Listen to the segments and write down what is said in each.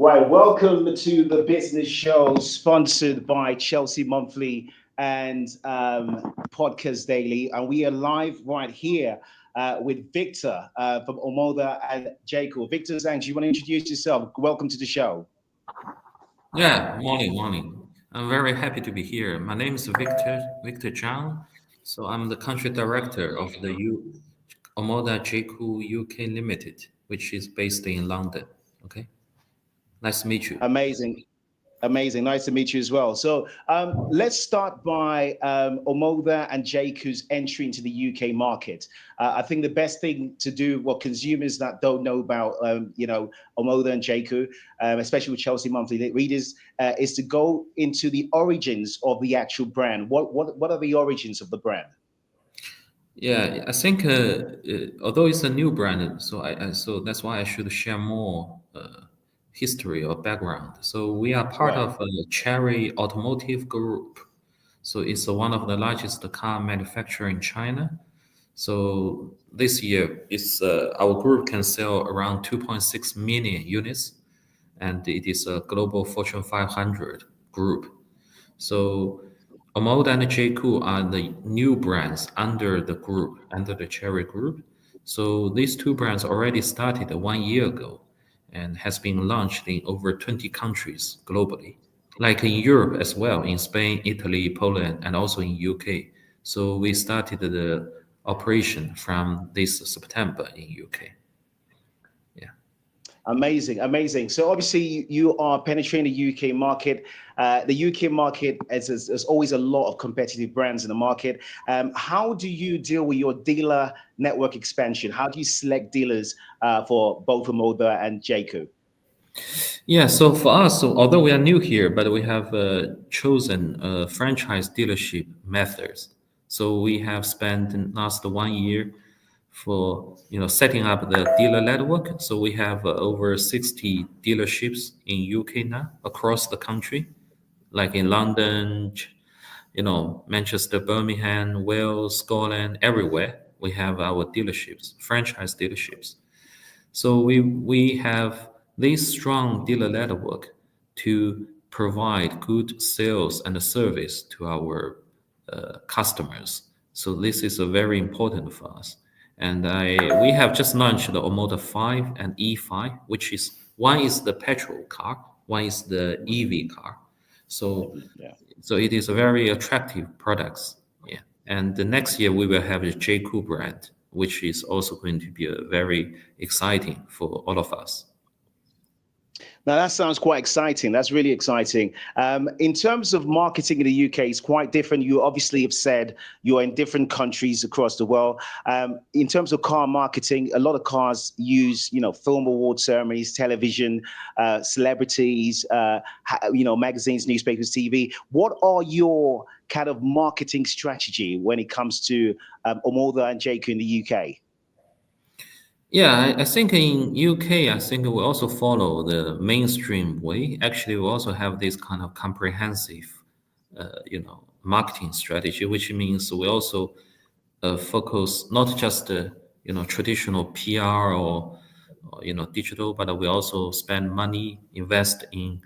Right, welcome to the business show sponsored by Chelsea Monthly and Podcast Daily. And we are live right here with Victor from OMODA and JAECOO. Victor Zhang, do you want to introduce yourself? Welcome to the show. Yeah, morning. I'm very happy to be here. My name is Victor Zhang. So I'm the country director of the OMODA JAECOO UK Limited, which is based in London. Okay, nice to meet you. Amazing. Amazing. Nice to meet you as well. So let's start by Omoda and JAECOO's entry into the UK market. I think the best thing to do, what consumers that don't know about, Omoda and JAECOO, especially with Chelsea Monthly readers, is to go into the origins of the actual brand. What are the origins of the brand? Yeah, I think although it's a new brand, so that's why I should share more history or background. So we are part Right. of a Cherry Automotive Group. So it's one of the largest car manufacturer in China. So this year, it's our group can sell around 2.6 million units, and it is a global Fortune 500 group. So Omoda and JAECOO are the new brands under the group, under the Cherry Group. So these two brands already started 1 year ago and has been launched in over 20 countries globally, like in Europe as well, in Spain, Italy, Poland, and also in UK. So we started the operation from this September in UK. Yeah. Amazing, amazing. So obviously you are penetrating the UK market. The UK market is always a lot of competitive brands in the market. How do you deal with your dealer network expansion? How do you select dealers for both Omoda and JAECOO? Yeah, so for us, so although we are new here, but we have chosen franchise dealership methods. So we have spent the last 1 year for setting up the dealer network. So we have over 60 dealerships in UK now across the country, like in London, Manchester, Birmingham, Wales, Scotland, everywhere. We have our dealerships, franchise dealerships. So we have this strong dealer network to provide good sales and service to our customers. So this is very important for us. And we have just launched the Omoda 5 and E5, which is one is the petrol car, one is the EV car. So Yeah. so it is a very attractive products. Yeah. And the next year we will have the JAECOO brand, which is also going to be a very exciting for all of us. Now that sounds quite exciting. That's really exciting. In terms of marketing in the UK, it's quite different. You obviously have said you're in different countries across the world. In terms of car marketing, a lot of cars use, film award ceremonies, television, celebrities, magazines, newspapers, TV. What are your kind of marketing strategy when it comes to Omoda and JAECOO in the UK? Yeah, I think in UK, I think we also follow the mainstream way. Actually, we also have this kind of comprehensive, marketing strategy, which means we also focus not just traditional PR or digital, but we also spend money, invest in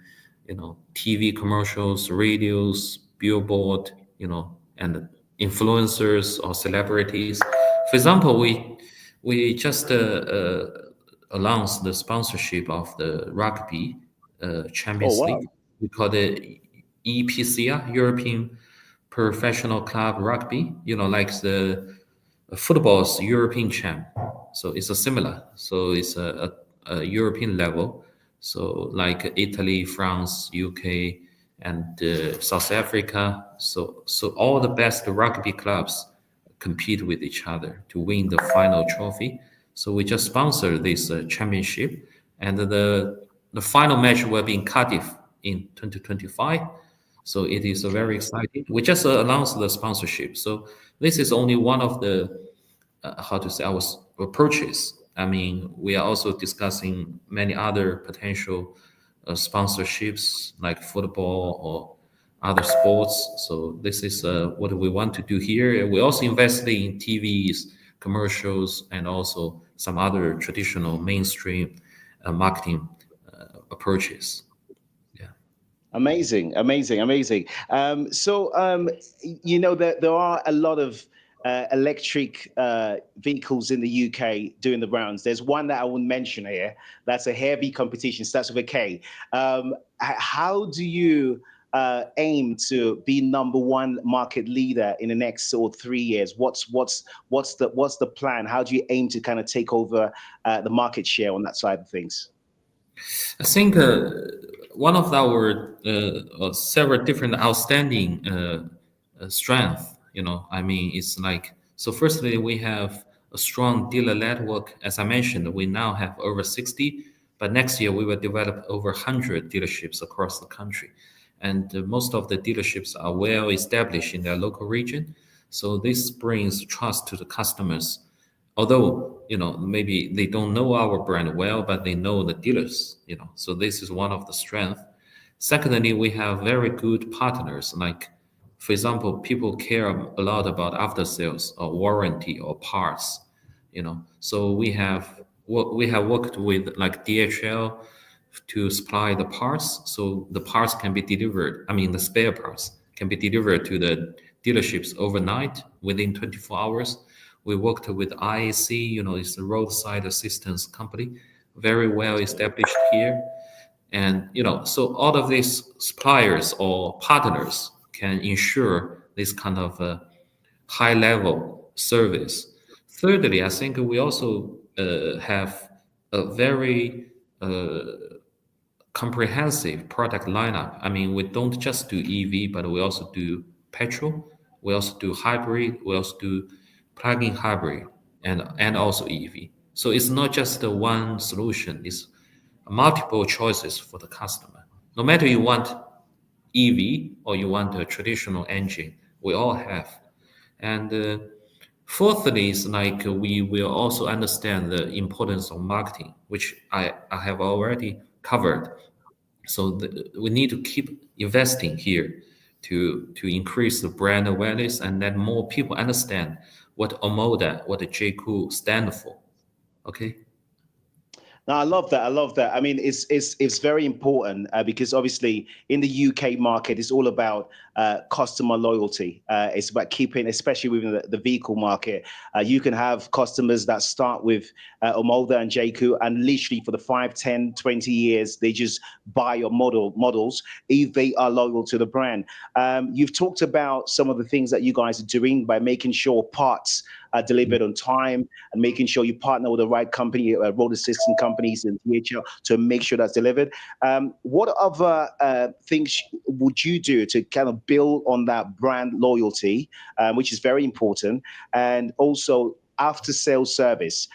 TV commercials, radios, billboard, and influencers or celebrities. For example, we just announced the sponsorship of the rugby Oh, Champions wow. League. We call it EPCR, European Professional Club Rugby. Like the football's European champ. So it's a similar. So it's a European level. So like Italy, France, UK, and South Africa. So all the best rugby clubs compete with each other to win the final trophy. So we just sponsor this championship, and the final match will be in Cardiff in 2025. So it is a very exciting. We just announced the sponsorship. So this is only one of the how to say our approaches. I mean, we are also discussing many other potential sponsorships like football or other sports. So this is what we want to do here. We also invest in TVs, commercials, and also some other traditional mainstream marketing a purchase. Yeah. Amazing, amazing, amazing. There are a lot of electric vehicles in the UK doing the rounds. There's one that I will mention here. That's a heavy competition. Starts with a K. How do you aim to be number one market leader in the next sort of 3 years? What's the plan? How do you aim to kind of take over the market share on that side of things? I think one of our several different outstanding strength, I mean, it's like, so firstly, we have a strong dealer network. As I mentioned, we now have over 60, but next year we will develop over 100 dealerships across the country. And most of the dealerships are well established in their local region. So this brings trust to the customers, although maybe they don't know our brand well, but they know the dealers, so this is one of the strengths. Secondly, we have very good partners, like, for example, people care a lot about after sales or warranty or parts, so we have worked with like DHL to supply the parts, so the parts can be delivered, I mean the spare parts can be delivered to the dealerships overnight within 24 hours. We worked with IAC, it's a roadside assistance company, very well established here. And, so all of these suppliers or partners can ensure this kind of high level service. Thirdly, I think we also have a very comprehensive product lineup. I mean, we don't just do EV, but we also do petrol, we also do hybrid, we also do plug-in hybrid, and also EV. So it's not just the one solution, it's multiple choices for the customer. No matter you want EV or you want a traditional engine, we all have. And fourthly, is like we will also understand the importance of marketing, which I have already covered. So we need to keep investing here to increase the brand awareness and let more people understand what OMODA, what the JAECOO stand for. Okay. No, I love that. I love that. I mean, it's very important because obviously in the UK market, it's all about customer loyalty. It's about keeping, especially within the vehicle market, you can have customers that start with OMODA and JAECOO, and literally for the 5, 10, 20 years, they just buy your models if they are loyal to the brand. You've talked about some of the things that you guys are doing by making sure parts are delivered on time and making sure you partner with the right company, road assistant companies and DHL to make sure that's delivered. What other things would you do to kind of build on that brand loyalty, which is very important, and also after sales service?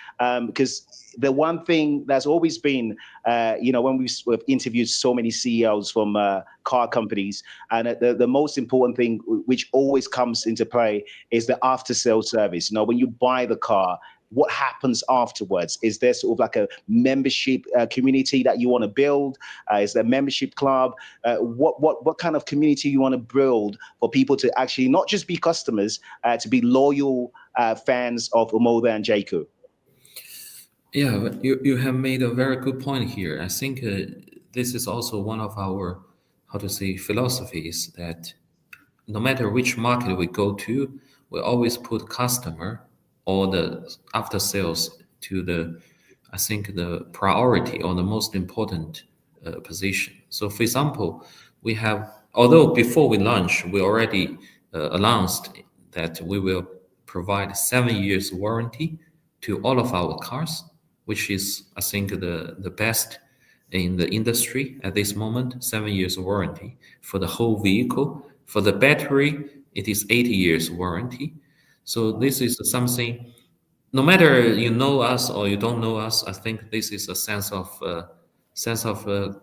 Because the one thing that's always been, when we've interviewed so many CEOs from car companies, and the most important thing which always comes into play is the after sales service. When you buy the car, what happens afterwards? Is there sort of like a membership community that you want to build? Is there a membership club? What kind of community you want to build for people to actually not just be customers, to be loyal fans of OMODA and JAECOO? Yeah, but you have made a very good point here. I think this is also one of our, how to say, philosophies, that no matter which market we go to, we always put customer or the after sales to the, I think, the priority or the most important position. So for example, we have, although before we launch, we already announced that we will provide 7 years warranty to all of our cars, which is, I think, the best in the industry at this moment. 7 years warranty for the whole vehicle. For the battery, it is 80 years warranty. So this is something, no matter you know us or you don't know us, I think this is a sense of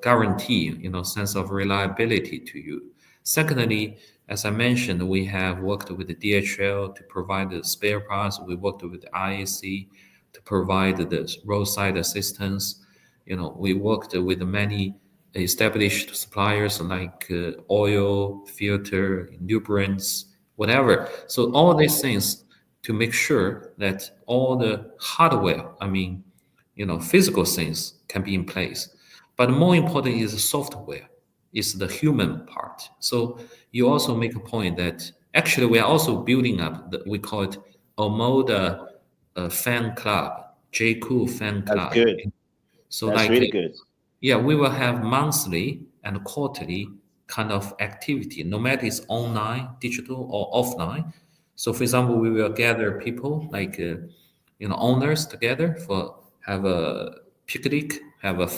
guarantee, sense of reliability to you. Secondly, as I mentioned, we have worked with the DHL to provide the spare parts. We worked with the IAC to provide the roadside assistance. We worked with many established suppliers like oil, filter, lubricants, whatever. So all these things to make sure that all the hardware, I mean, physical things can be in place. But more important is the software, is the human part. So you also make a point that actually we are also building up we call it OMODA fan club, JAECOO fan That's club. good. So That's like really good. yeah, we will have monthly and quarterly kind of activity, no matter it's online, digital, or offline. So, for example, we will gather people like owners together for have a picnic, have a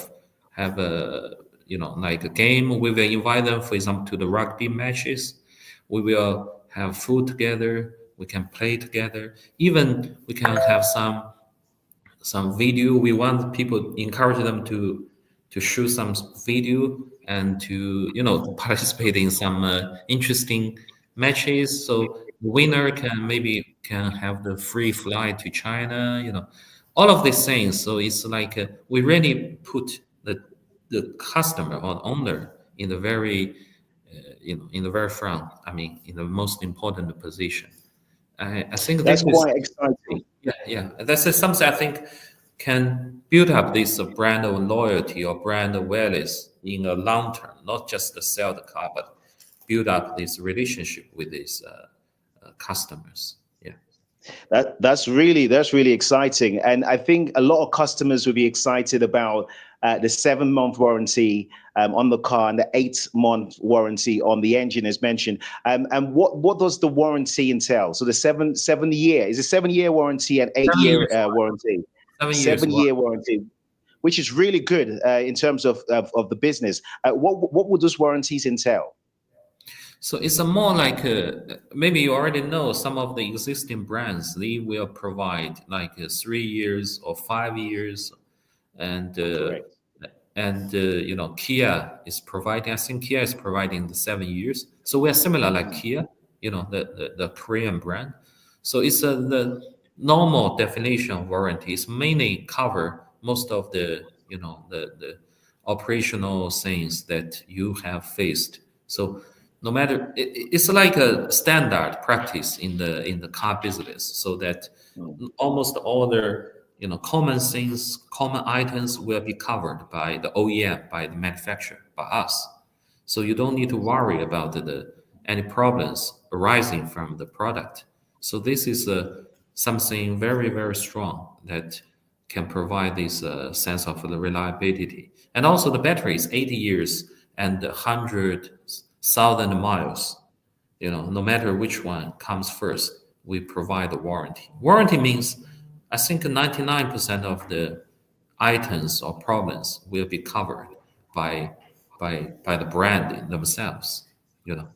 like a game. We will invite them, for example, to the rugby matches. We will have food together. We can play together. Even we can have some video. We want people encourage them to shoot some video and to participate in some interesting matches. So the winner can have the free flight to China. All of these things. So it's like we really put the customer or owner in the very in the very front. I mean, in the most important position. I think this That's is quite exciting. yeah. That's something I think can build up this brand of loyalty or brand awareness in the long term, not just to sell the car, but build up this relationship with these customers. Yeah. That's really exciting, and I think a lot of customers will be excited about the 7 month warranty on the car and the 8 month warranty on the engine, as mentioned. And what does the warranty entail? So the 7 year is a 7 year warranty and 8 year 7 years. warranty, 7 years. 7 year warranty, which is really good in terms of the business. What would those warranties entail? So it's a more like maybe you already know some of the existing brands. They will provide like 3 years or 5 years, and Correct. Kia is providing. I think Kia is providing the 7 years. So we are similar like Kia, the Korean brand. So it's the normal definition of warranty. It's mainly cover most of the operational things that you have faced. So no matter it's like a standard practice in the car business, so that almost all the common things, common items will be covered by the OEM, by the manufacturer, by us. So you don't need to worry about any problems arising from the product. So this is something very, very strong that can provide this sense of the reliability. And also the battery is 80 years and 100,000 miles. No matter which one comes first, we provide a warranty. Warranty means I think 99% of the items or problems will be covered by by the brand themselves. You know,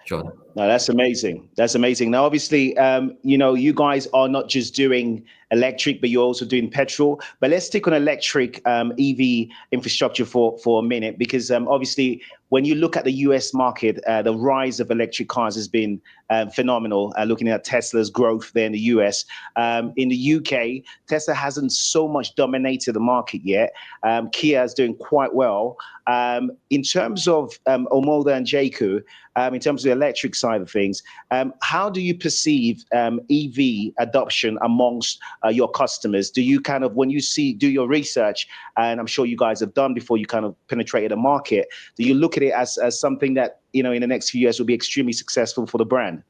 Jordan. No, that's amazing. That's amazing. Now, obviously, you guys are not just doing electric, but you're also doing petrol. But let's stick on electric EV infrastructure for a minute, because obviously, when you look at the US market, the rise of electric cars has been phenomenal. Looking at Tesla's growth there in the US. In the UK, Tesla hasn't so much dominated the market yet. Kia is doing quite well. In terms of OMODA and JAECOO, in terms of the electric side of things, how do you perceive EV adoption amongst your customers? Do you kind of, when you do your research, and I'm sure you guys have done before you kind of penetrated the market, do you look at it as something that, in the next few years will be extremely successful for the brand?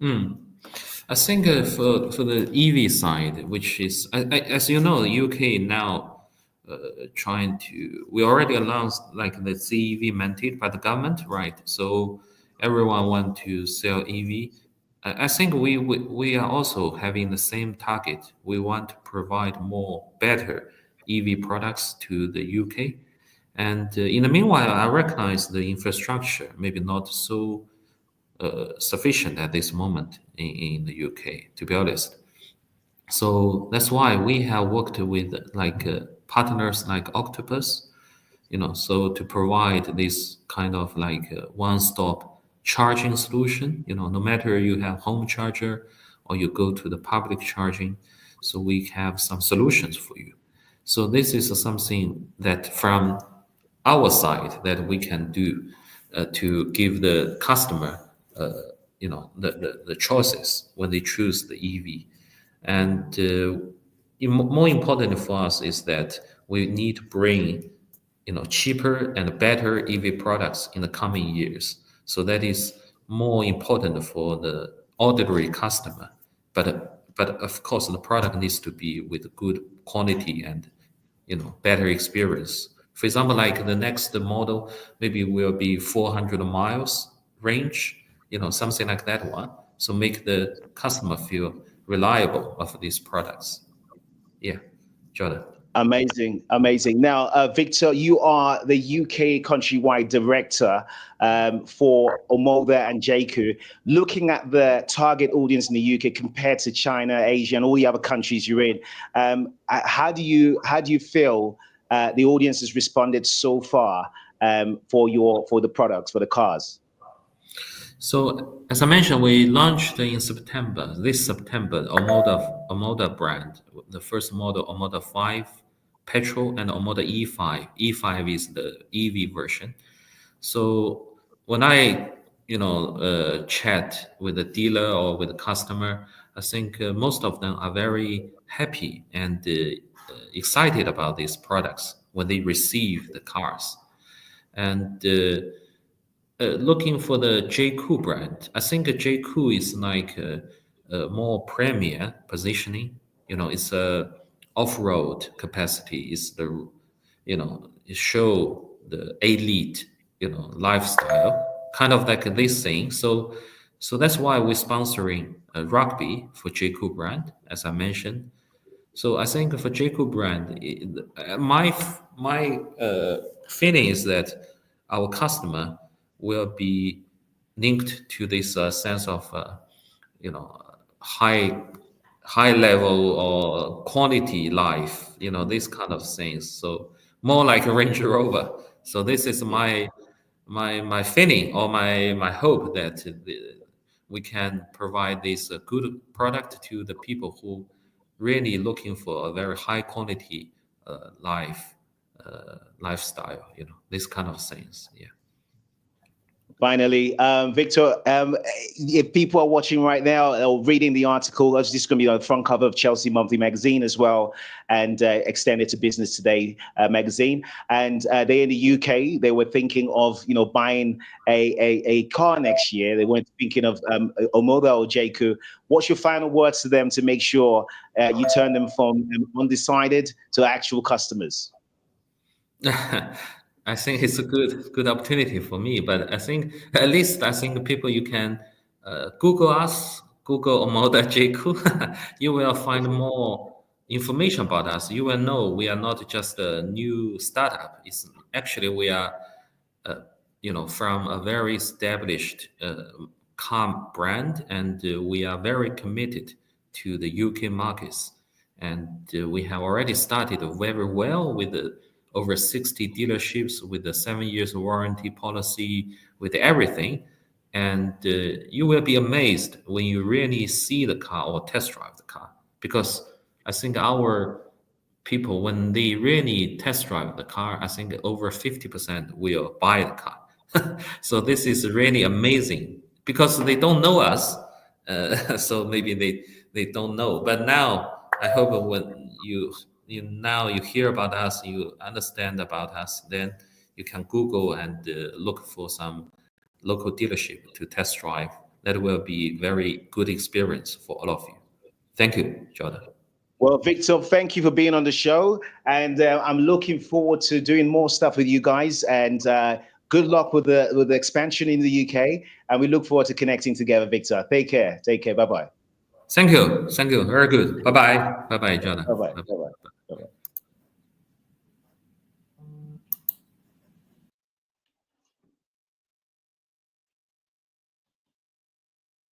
I think for the EV side, which is, as you know, the UK now we already announced like the CEV mandate by the government, right? So everyone want to sell EV. I think we are also having the same target. We want to provide better EV products to the UK. And in the meanwhile, I recognize the infrastructure maybe not so sufficient at this moment in the UK, to be honest. So that's why we have worked with like partners like Octopus, so to provide this kind of like one-stop charging solution. No matter you have home charger or you go to the public charging, so we have some solutions for you. So this is something that from our side that we can do to give the customer, the choices when they choose the EV. And more important for us is that we need to bring, cheaper and better EV products in the coming years. So that is more important for the ordinary customer. But of course, the product needs to be with good quality and better experience. For example, like the next model maybe will be 400 miles range, something like that one. So make the customer feel reliable of these products. Yeah, Jordan. Amazing, amazing. Now, Victor, you are the UK countrywide director for OMODA and JAECOO. Looking at the target audience in the UK compared to China, Asia, and all the other countries you're in, how do you feel the audience has responded so far for the products, for the cars? So as I mentioned, we launched in September, this September, OMODA brand, the first model, OMODA 5 petrol and OMODA E5. E5 is the EV version. So when I, chat with the dealer or with the customer, I think most of them are very happy and excited about these products when they receive the cars. And looking for the JAECOO brand, I think JAECOO is like a more premier positioning. It's a off-road capacity. It's the, it show the elite, lifestyle, kind of like this thing. So that's why we're sponsoring rugby for JAECOO brand, as I mentioned. So I think for JAECOO brand, my feeling is that our customer will be linked to this sense of high level or quality life, these kind of things. So more like a Range Rover. So this is my feeling or my hope that we can provide this good product to the people who really looking for a very high quality lifestyle, this kind of things. Yeah. Finally, Victor, if people are watching right now or reading the article, it's just going to be on the front cover of Chelsea Monthly Magazine as well, and extended to Business Today magazine. And they in the UK, they were thinking of buying a car next year. They weren't thinking of OMODA or JAECOO. What's your final words to them to make sure you turn them from undecided to actual customers? I think it's a good opportunity for me, but I think at least people you can Google us, Google OMODA JAECOO. You will find more information about us. You will know we are not just a new startup. It's actually we are, from a very established car brand, and we are very committed to the UK markets, and we have already started very well with the over 60 dealerships with the 7 years warranty policy, with everything. And you will be amazed when you really see the car or test drive the car. Because I think our people, when they really test drive the car, I think over 50% will buy the car. So this is really amazing because they don't know us. So maybe they don't know. But now I hope when you hear about us, you understand about us, then you can Google and look for some local dealership to test drive. That will be very good experience for all of you. Thank you, Jordan. Well, Victor, thank you for being on the show, and I'm looking forward to doing more stuff with you guys. And good luck with the expansion in the UK. And we look forward to connecting together, Victor. Take care. Take care. Bye bye. Thank you. Very good. Bye bye. Bye bye, Jordan. Bye bye. Bye-bye. Bye bye.